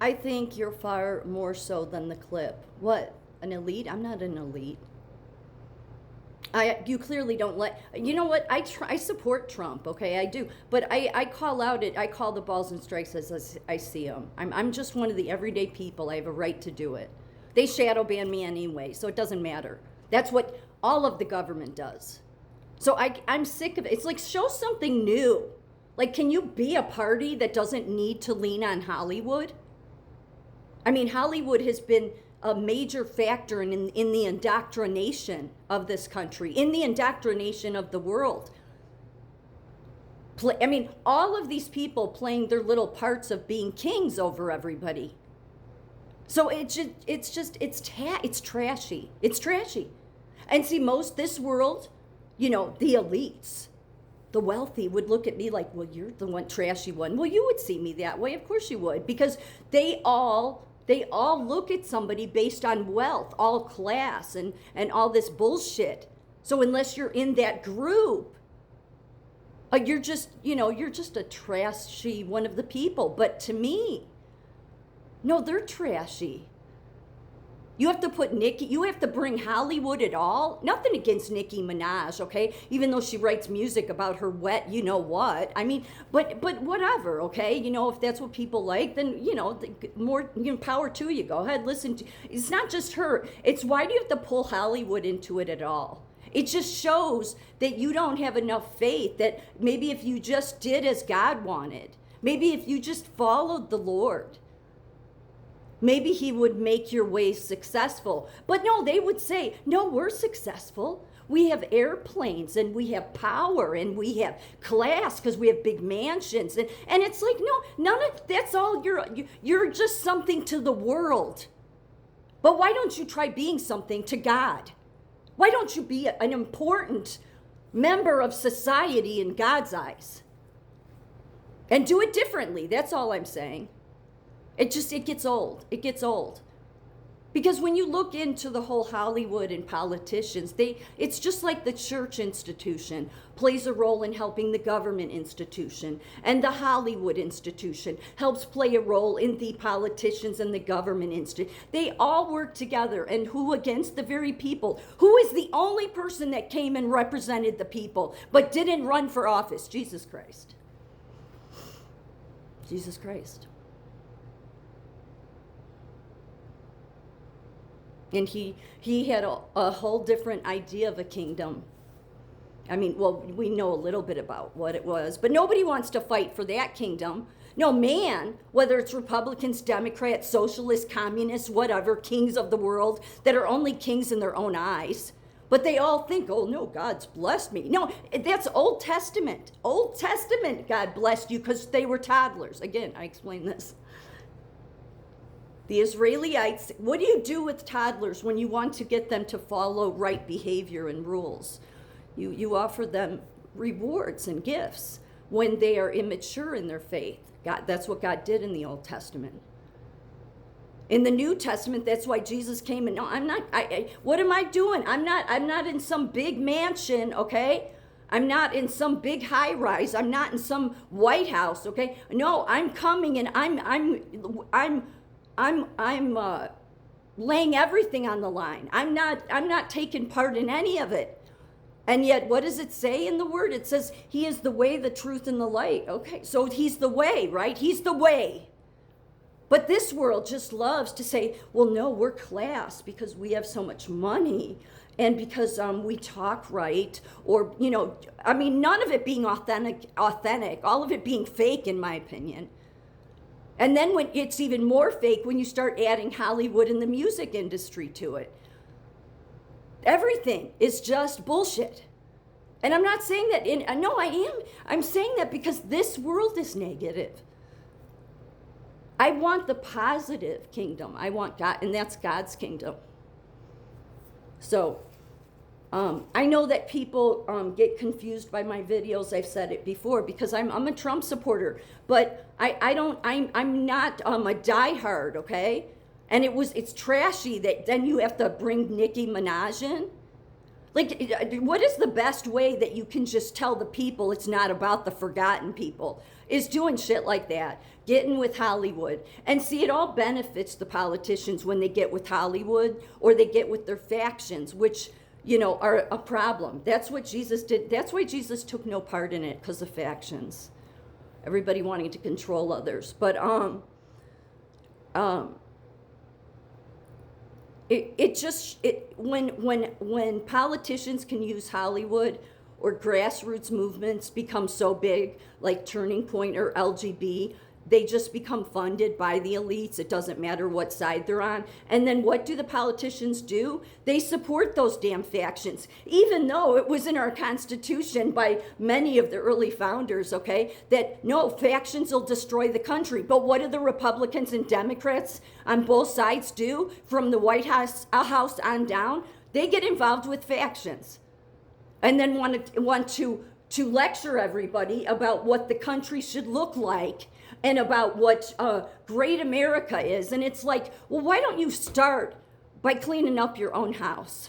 I think you're far more so than the clip. What? An elite? I'm not an elite. You clearly don't let, you know what, I support Trump, okay, I do, but I call out it, I call the balls and strikes as I see them. I'm just one of the everyday people. I have a right to do it. They shadow ban me anyway, so it doesn't matter. That's what all of the government does. So I'm sick of it. It's like, show something new. Like, can you be a party that doesn't need to lean on Hollywood? I mean, Hollywood has been a major factor in the indoctrination of this country, in the indoctrination of the world. I mean, all of these people playing their little parts of being kings over everybody. So it's trashy. It's trashy. And see, this world, the elites, the wealthy would look at me like, well, you're the one trashy one. Well, you would see me that way. Of course you would, because they all look at somebody based on wealth, all class and all this bullshit. So unless you're in that group, you're just a trashy one of the people. But to me, no, they're trashy. You have to bring Hollywood at all. Nothing against Nicki Minaj, okay? Even though she writes music about her wet, you know what. I mean, but whatever, okay? If that's what people like, then, more power to you. Go ahead, listen to. It's not just her. It's why do you have to pull Hollywood into it at all? It just shows that you don't have enough faith, that maybe if you just did as God wanted, maybe if you just followed the Lord, maybe he would make your ways successful. But no, they would say, no, we're successful. We have airplanes and we have power and we have class because we have big mansions. And it's like, no, none of that's all. You're just something to the world. But why don't you try being something to God? Why don't you be an important member of society in God's eyes? And do it differently. That's all I'm saying. It gets old. It gets old. Because when you look into the whole Hollywood and politicians, it's just like the church institution plays a role in helping the government institution, and the Hollywood institution helps play a role in the politicians and the government institution. They all work together, and who against the very people? Who is the only person that came and represented the people but didn't run for office? Jesus Christ. Jesus Christ. And he had a whole different idea of a kingdom. I mean, well, we know a little bit about what it was, but nobody wants to fight for that kingdom. No man, whether it's Republicans, Democrats, socialists, communists, whatever, kings of the world that are only kings in their own eyes. But they all think, oh no, God's blessed me. No, that's Old Testament. Old Testament, God blessed you because they were toddlers. Again, I explained this. The Israelites, what do you do with toddlers when you want to get them to follow right behavior and rules? You offer them rewards and gifts when they are immature in their faith. That's what God did in the Old Testament. In the New Testament, that's why Jesus came and, no, I'm not, what am I doing? I'm not in some big mansion, okay? I'm not in some big high rise. I'm not in some White House, okay? No, I'm coming and I'm laying everything on the line. I'm not taking part in any of it. And yet, what does it say in the word? It says, he is the way, the truth, and the light. Okay, so he's the way, right? He's the way. But this world just loves to say, well, no, we're class because we have so much money and because we talk right, or, I mean, none of it being authentic, all of it being fake, in my opinion. And then when it's even more fake when you start adding Hollywood and the music industry to it. Everything is just bullshit. And I'm not saying that, no, I am. I'm saying that because this world is negative. I want the positive kingdom. I want God, and that's God's kingdom. So, I know that people get confused by my videos. I've said it before because I'm a Trump supporter, but I'm not a diehard, okay? And it's trashy that then you have to bring Nicki Minaj in. Like, what is the best way that you can just tell the people it's not about the forgotten people? is doing shit like that, getting with Hollywood. And see, it all benefits the politicians when they get with Hollywood or they get with their factions, which, are a problem. That's what Jesus did. That's why Jesus took no part in it, because of factions. Everybody wanting to control others. But when politicians can use Hollywood or grassroots movements become so big, like Turning Point or LGB, they just become funded by the elites. It doesn't matter what side they're on. And then what do the politicians do? They support those damn factions, even though it was in our Constitution by many of the early founders, okay, that no, factions will destroy the country. But what do the Republicans and Democrats on both sides do from the White House on down? They get involved with factions and then want to lecture everybody about what the country should look like and about what great America is. And it's like, well, why don't you start by cleaning up your own house?